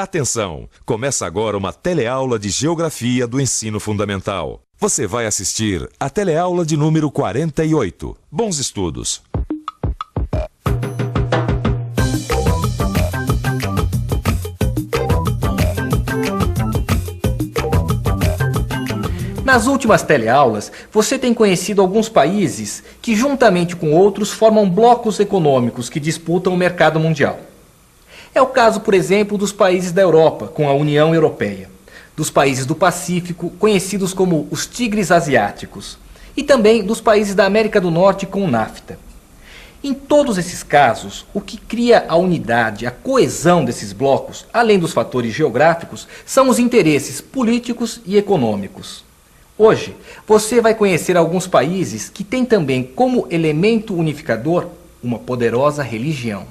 Atenção! Começa agora uma teleaula de Geografia do Ensino Fundamental. Você vai assistir a teleaula de número 48. Bons estudos! Nas últimas teleaulas, você tem conhecido alguns países que, juntamente com outros, formam blocos econômicos que disputam o mercado mundial. É o caso, por exemplo, dos países da Europa, com a União Europeia, dos países do Pacífico, conhecidos como os tigres asiáticos, e também dos países da América do Norte com o NAFTA. Em todos esses casos, o que cria a unidade, a coesão desses blocos, além dos fatores geográficos, são os interesses políticos e econômicos. Hoje, você vai conhecer alguns países que têm também como elemento unificador uma poderosa religião.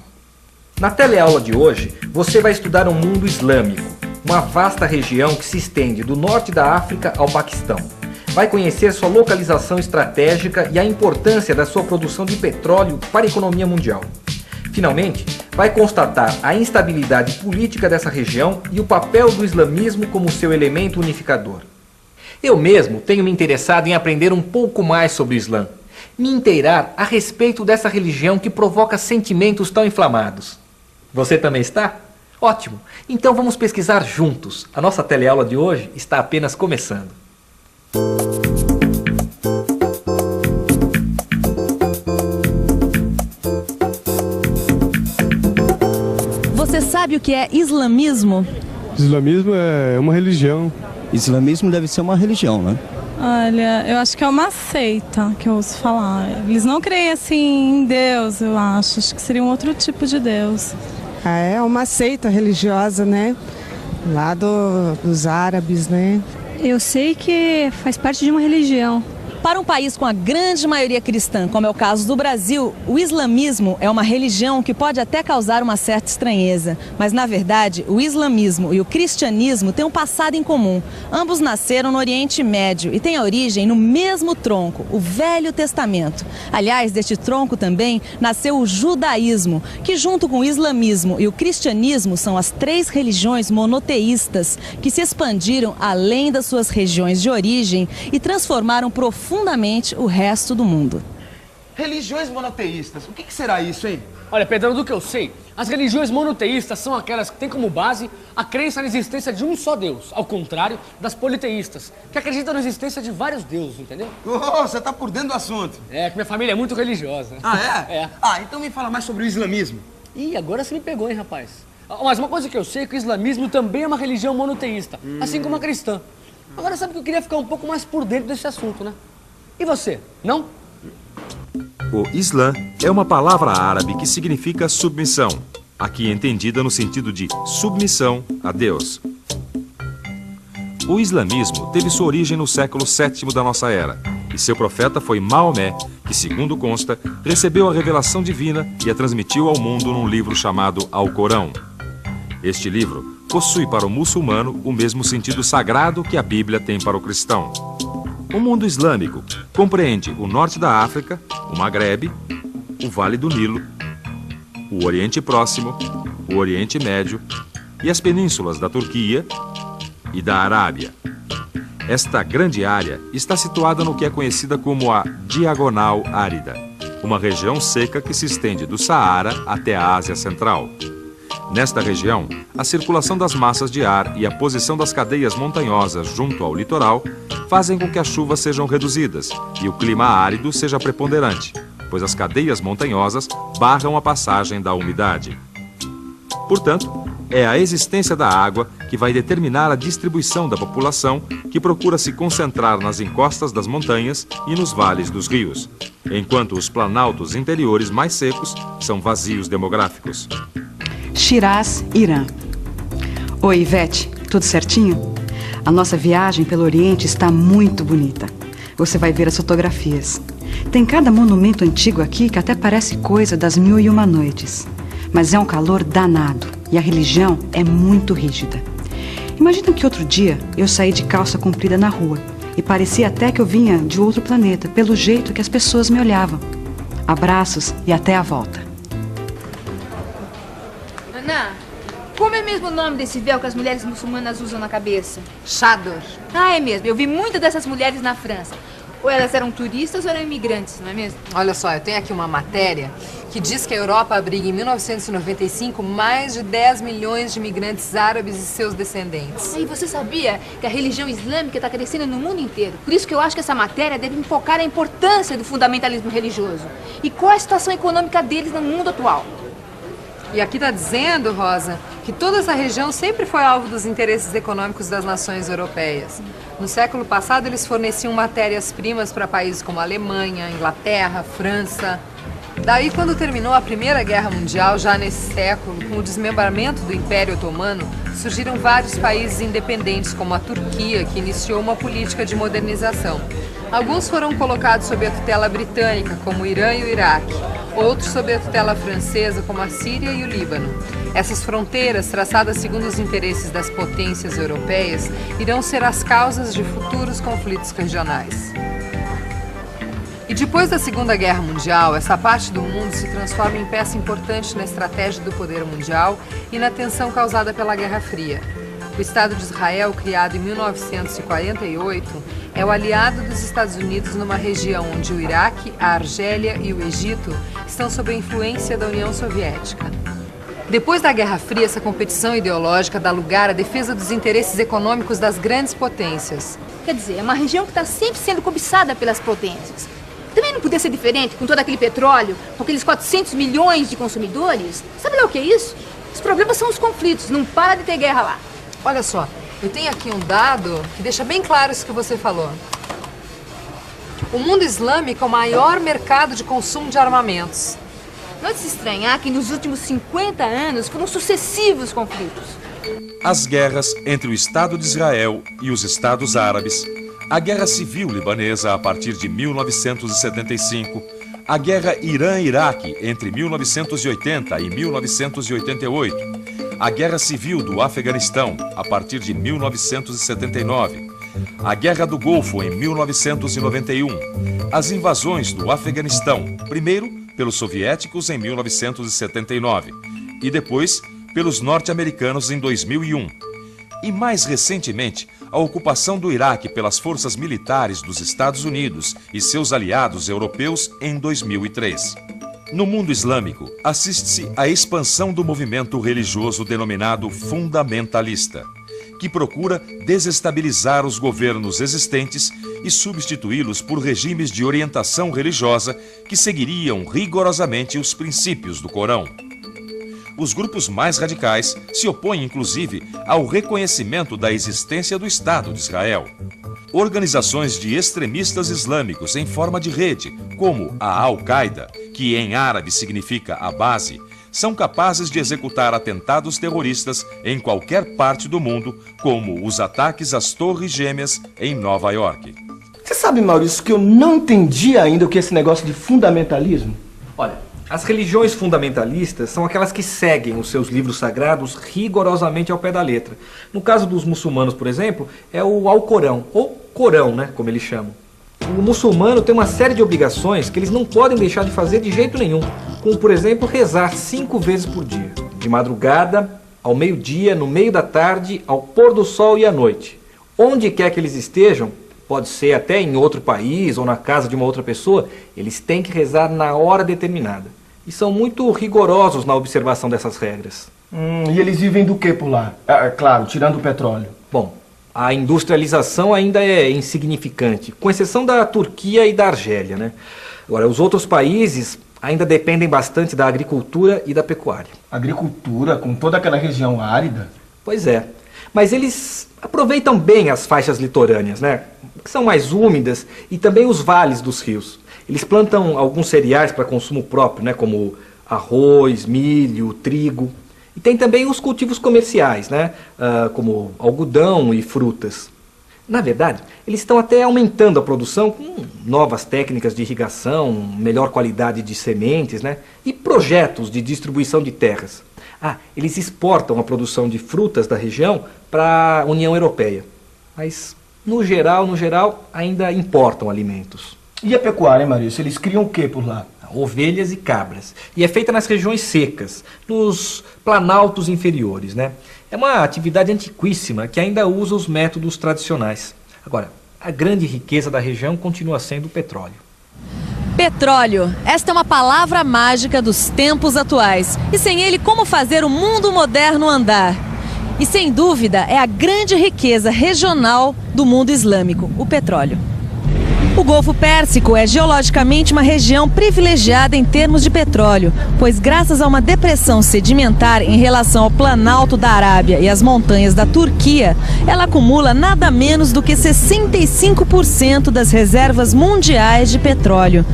Na teleaula de hoje, você vai estudar o mundo islâmico, uma vasta região que se estende do norte da África ao Paquistão. Vai conhecer sua localização estratégica e a importância da sua produção de petróleo para a economia mundial. Finalmente, vai constatar a instabilidade política dessa região e o papel do islamismo como seu elemento unificador. Eu mesmo tenho me interessado em aprender um pouco mais sobre o Islã, me inteirar a respeito dessa religião que provoca sentimentos tão inflamados. Você também está? Ótimo! Então vamos pesquisar juntos. A nossa teleaula de hoje está apenas começando. Você sabe o que é islamismo? Islamismo é uma religião. Islamismo deve ser uma religião, né? Olha, eu acho que é uma seita que eu ouço falar. Eles não creem assim em Deus, eu acho. Acho que seria um outro tipo de Deus. É uma seita religiosa, né? Lá dos árabes, né? Eu sei que faz parte de uma religião. Para um país com a grande maioria cristã, como é o caso do Brasil, o islamismo é uma religião que pode até causar uma certa estranheza. Mas, na verdade, o islamismo e o cristianismo têm um passado em comum. Ambos nasceram no Oriente Médio e têm a origem no mesmo tronco, o Velho Testamento. Aliás, deste tronco também nasceu o judaísmo, que junto com o islamismo e o cristianismo são as três religiões monoteístas que se expandiram além das suas regiões de origem e transformaram profundamente o resto do mundo. Religiões monoteístas, o que será isso, hein? Olha, Pedrão, do que eu sei, as religiões monoteístas são aquelas que têm como base a crença na existência de um só Deus, ao contrário das politeístas, que acreditam na existência de vários deuses, entendeu? Oh, você tá por dentro do assunto. É, que minha família é muito religiosa. Ah, é? É. Ah, então me fala mais sobre o islamismo. Ih, agora você me pegou, hein, rapaz? Mas uma coisa que eu sei é que o islamismo também é uma religião monoteísta, assim como a cristã. Agora sabe que eu queria ficar um pouco mais por dentro desse assunto, né? E você, não? O Islã é uma palavra árabe que significa submissão, aqui entendida no sentido de submissão a Deus. O islamismo teve sua origem no século VII da nossa era, e seu profeta foi Maomé, que, segundo consta, recebeu a revelação divina e a transmitiu ao mundo num livro chamado Alcorão. Este livro possui para o muçulmano o mesmo sentido sagrado que a Bíblia tem para o cristão. O mundo islâmico compreende o norte da África, o Maghrebe, o Vale do Nilo, o Oriente Próximo, o Oriente Médio e as penínsulas da Turquia e da Arábia. Esta grande área está situada no que é conhecida como a Diagonal Árida, uma região seca que se estende do Saara até a Ásia Central. Nesta região, a circulação das massas de ar e a posição das cadeias montanhosas junto ao litoral fazem com que as chuvas sejam reduzidas e o clima árido seja preponderante, pois as cadeias montanhosas barram a passagem da umidade. Portanto, é a existência da água que vai determinar a distribuição da população que procura se concentrar nas encostas das montanhas e nos vales dos rios, enquanto os planaltos interiores mais secos são vazios demográficos. Shiraz, Irã. Oi, Ivete, tudo certinho? A nossa viagem pelo Oriente está muito bonita. Você vai ver as fotografias. Tem cada monumento antigo aqui que até parece coisa das 1001 Noites. Mas é um calor danado e a religião é muito rígida. Imagina que outro dia eu saí de calça comprida na rua e parecia até que eu vinha de outro planeta, pelo jeito que as pessoas me olhavam. Abraços e até a volta. Ana, Como é mesmo o nome desse véu que as mulheres muçulmanas usam na cabeça? Chador. Ah, é mesmo. Eu vi muitas dessas mulheres na França. Ou elas eram turistas ou eram imigrantes, não é mesmo? Olha só, eu tenho aqui uma matéria que diz que a Europa abriga em 1995 mais de 10 milhões de imigrantes árabes e seus descendentes. E você sabia que a religião islâmica está crescendo no mundo inteiro? Por isso que eu acho que essa matéria deve focar a importância do fundamentalismo religioso e qual é a situação econômica deles no mundo atual. E aqui está dizendo, Rosa, que toda essa região sempre foi alvo dos interesses econômicos das nações europeias. No século passado, eles forneciam matérias-primas para países como Alemanha, Inglaterra, França. Daí, quando terminou a Primeira Guerra Mundial, já nesse século, com o desmembramento do Império Otomano, surgiram vários países independentes, como a Turquia, que iniciou uma política de modernização. Alguns foram colocados sob a tutela britânica, como o Irã e o Iraque. Outros sob a tutela francesa, como a Síria e o Líbano. Essas fronteiras, traçadas segundo os interesses das potências europeias, irão ser as causas de futuros conflitos regionais. E depois da Segunda Guerra Mundial, essa parte do mundo se transforma em peça importante na estratégia do poder mundial e na tensão causada pela Guerra Fria. O Estado de Israel, criado em 1948, é o aliado dos Estados Unidos numa região onde o Iraque, a Argélia e o Egito estão sob a influência da União Soviética. Depois da Guerra Fria, essa competição ideológica dá lugar à defesa dos interesses econômicos das grandes potências. Quer dizer, é uma região que está sempre sendo cobiçada pelas potências. Também não podia ser diferente com todo aquele petróleo, com aqueles 400 milhões de consumidores. Sabe lá o que é isso? Os problemas são os conflitos, não para de ter guerra lá. Olha só, eu tenho aqui um dado que deixa bem claro isso que você falou. O mundo islâmico é o maior mercado de consumo de armamentos. Não é de se estranhar que nos últimos 50 anos foram sucessivos conflitos. As guerras entre o Estado de Israel e os Estados Árabes, a Guerra Civil Libanesa a partir de 1975, a Guerra Irã-Iraque entre 1980 e 1988, a Guerra Civil do Afeganistão a partir de 1979, a Guerra do Golfo em 1991, as invasões do Afeganistão, primeiro pelos soviéticos em 1979 e depois pelos norte-americanos em 2001. E mais recentemente, a ocupação do Iraque pelas forças militares dos Estados Unidos e seus aliados europeus em 2003. No mundo islâmico, assiste-se à expansão do movimento religioso denominado fundamentalista, que procura desestabilizar os governos existentes e substituí-los por regimes de orientação religiosa que seguiriam rigorosamente os princípios do Corão. Os grupos mais radicais se opõem, inclusive, ao reconhecimento da existência do Estado de Israel. Organizações de extremistas islâmicos em forma de rede, como a Al-Qaeda, que em árabe significa a base, são capazes de executar atentados terroristas em qualquer parte do mundo, como os ataques às Torres Gêmeas em Nova York. Você sabe, Maurício, que eu não entendi ainda o que é esse negócio de fundamentalismo? Olha, as religiões fundamentalistas são aquelas que seguem os seus livros sagrados rigorosamente ao pé da letra. No caso dos muçulmanos, por exemplo, é o Alcorão, ou Corão, né, como eles chamam. O muçulmano tem uma série de obrigações que eles não podem deixar de fazer de jeito nenhum, como, por exemplo, rezar 5 vezes por dia, de madrugada, ao meio-dia, no meio da tarde, ao pôr do sol e à noite. Onde quer que eles estejam, pode ser até em outro país ou na casa de uma outra pessoa, eles têm que rezar na hora determinada. E são muito rigorosos na observação dessas regras. E eles vivem do que por lá? Claro, tirando o petróleo. Bom, a industrialização ainda é insignificante, com exceção da Turquia e da Argélia, né? Agora, os outros países ainda dependem bastante da agricultura e da pecuária. Agricultura, com toda aquela região árida? Pois é, mas eles aproveitam bem as faixas litorâneas, né? Que são mais úmidas, e também os vales dos rios. Eles plantam alguns cereais para consumo próprio, né? Como arroz, milho, trigo. E tem também os cultivos comerciais, né? Como algodão e frutas. Na verdade, eles estão até aumentando a produção com novas técnicas de irrigação, melhor qualidade de sementes, né? E projetos de distribuição de terras. Eles exportam a produção de frutas da região para a União Europeia. Mas, no geral, ainda importam alimentos. E a pecuária, hein, Maurício? Eles criam o que por lá? ovelhas e cabras. E é feita nas regiões secas, nos planaltos inferiores, né? É uma atividade antiquíssima que ainda usa os métodos tradicionais. Agora, a grande riqueza da região continua sendo o petróleo. Petróleo. Esta é uma palavra mágica dos tempos atuais. E sem ele, como fazer o mundo moderno andar? E sem dúvida, é a grande riqueza regional do mundo islâmico, o petróleo. O Golfo Pérsico é geologicamente uma região privilegiada em termos de petróleo, pois graças a uma depressão sedimentar em relação ao Planalto da Arábia e às montanhas da Turquia, ela acumula nada menos do que 65% das reservas mundiais de petróleo.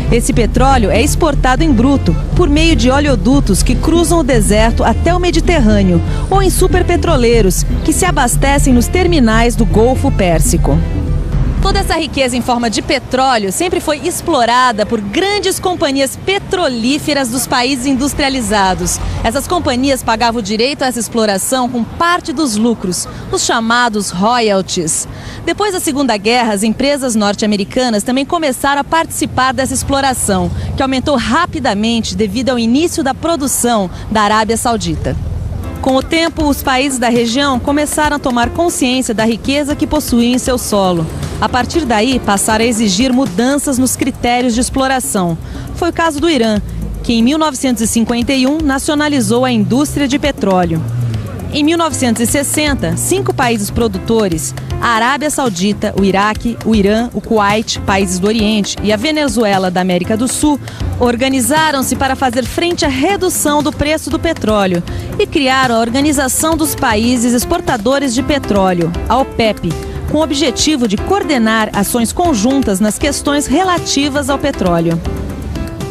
Esse petróleo é exportado em bruto, por meio de oleodutos que cruzam o deserto até o Mediterrâneo, ou em superpetroleiros, que se abastecem nos terminais do Golfo Pérsico. Toda essa riqueza em forma de petróleo sempre foi explorada por grandes companhias petrolíferas dos países industrializados. Essas companhias pagavam o direito a essa exploração com parte dos lucros, os chamados royalties. Depois da Segunda Guerra, as empresas norte-americanas também começaram a participar dessa exploração, que aumentou rapidamente devido ao início da produção da Arábia Saudita. Com o tempo, os países da região começaram a tomar consciência da riqueza que possuíam em seu solo. A partir daí, passaram a exigir mudanças nos critérios de exploração. Foi o caso do Irã, que em 1951 nacionalizou a indústria de petróleo. Em 1960, 5 países produtores, a Arábia Saudita, o Iraque, o Irã, o Kuwait, países do Oriente e a Venezuela da América do Sul, organizaram-se para fazer frente à redução do preço do petróleo e criaram a Organização dos Países Exportadores de Petróleo, a OPEP, com o objetivo de coordenar ações conjuntas nas questões relativas ao petróleo.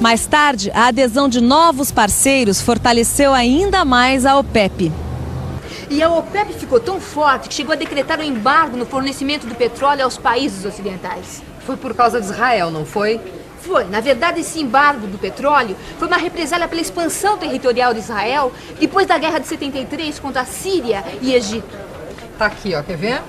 Mais tarde, a adesão de novos parceiros fortaleceu ainda mais a OPEP. E a OPEP ficou tão forte que chegou a decretar um embargo no fornecimento do petróleo aos países ocidentais. Foi por causa de Israel, não foi? Foi. Na verdade, esse embargo do petróleo foi uma represália pela expansão territorial de Israel depois da Guerra de 73 contra a Síria e Egito. Tá aqui, ó. Quer ver?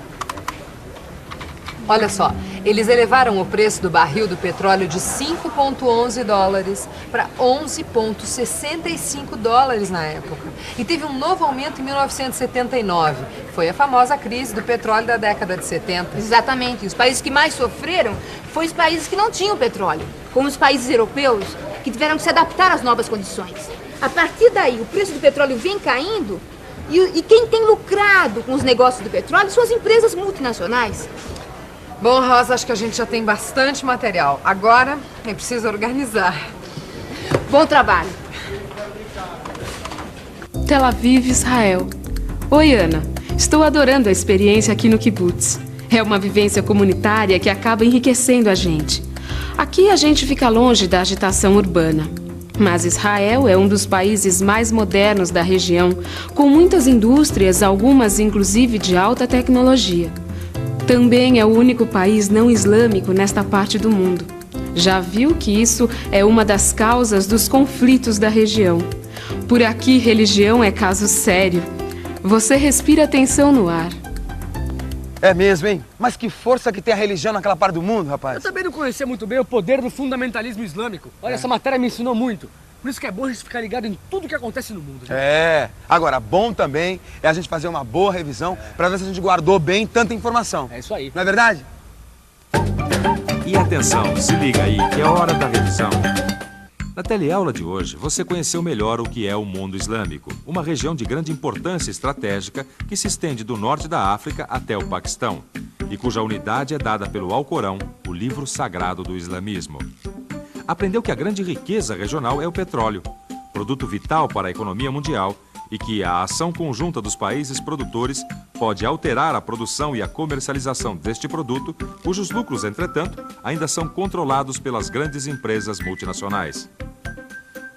Olha só, eles elevaram o preço do barril do petróleo de 5,11 dólares para 11,65 dólares na época. E teve um novo aumento em 1979. Foi a famosa crise do petróleo da década de 70. Exatamente. Os países que mais sofreram foram os países que não tinham petróleo, como os países europeus, que tiveram que se adaptar às novas condições. A partir daí, o preço do petróleo vem caindo e quem tem lucrado com os negócios do petróleo são as empresas multinacionais. Bom, Rosa, acho que a gente já tem bastante material. Agora é preciso organizar. Bom trabalho. Tel Aviv, Israel. Oi, Ana. Estou adorando a experiência aqui no Kibbutz. É uma vivência comunitária que acaba enriquecendo a gente. Aqui a gente fica longe da agitação urbana. Mas Israel é um dos países mais modernos da região, com muitas indústrias, algumas inclusive de alta tecnologia. Também é o único país não islâmico nesta parte do mundo. Já viu que isso é uma das causas dos conflitos da região. Por aqui, religião é caso sério. Você respira tensão no ar. É mesmo, hein? Mas que força que tem a religião naquela parte do mundo, rapaz. Eu também não conhecia muito bem o poder do fundamentalismo islâmico. Olha, essa matéria me ensinou muito. Por isso que é bom a gente ficar ligado em tudo que acontece no mundo. Gente. É. Agora, bom também é a gente fazer uma boa revisão para ver se a gente guardou bem tanta informação. É isso aí. Não é verdade? E atenção, se liga aí que é hora da revisão. Na teleaula de hoje, você conheceu melhor o que é o mundo islâmico, uma região de grande importância estratégica que se estende do norte da África até o Paquistão, e cuja unidade é dada pelo Alcorão, o livro sagrado do islamismo. Aprendeu que a grande riqueza regional é o petróleo, produto vital para a economia mundial, e que a ação conjunta dos países produtores pode alterar a produção e a comercialização deste produto, cujos lucros, entretanto, ainda são controlados pelas grandes empresas multinacionais.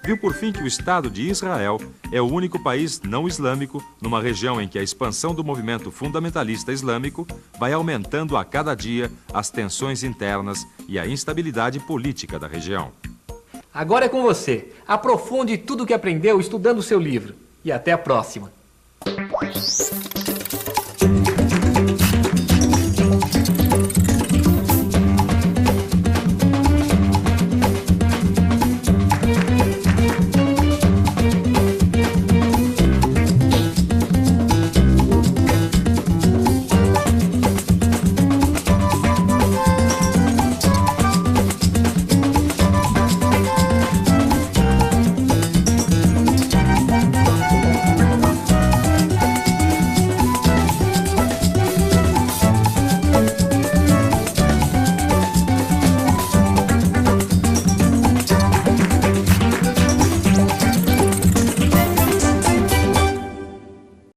Viu por fim que o Estado de Israel é o único país não islâmico numa região em que a expansão do movimento fundamentalista islâmico vai aumentando a cada dia as tensões internas e a instabilidade política da região. Agora é com você. Aprofunde tudo o que aprendeu estudando o seu livro. E até a próxima.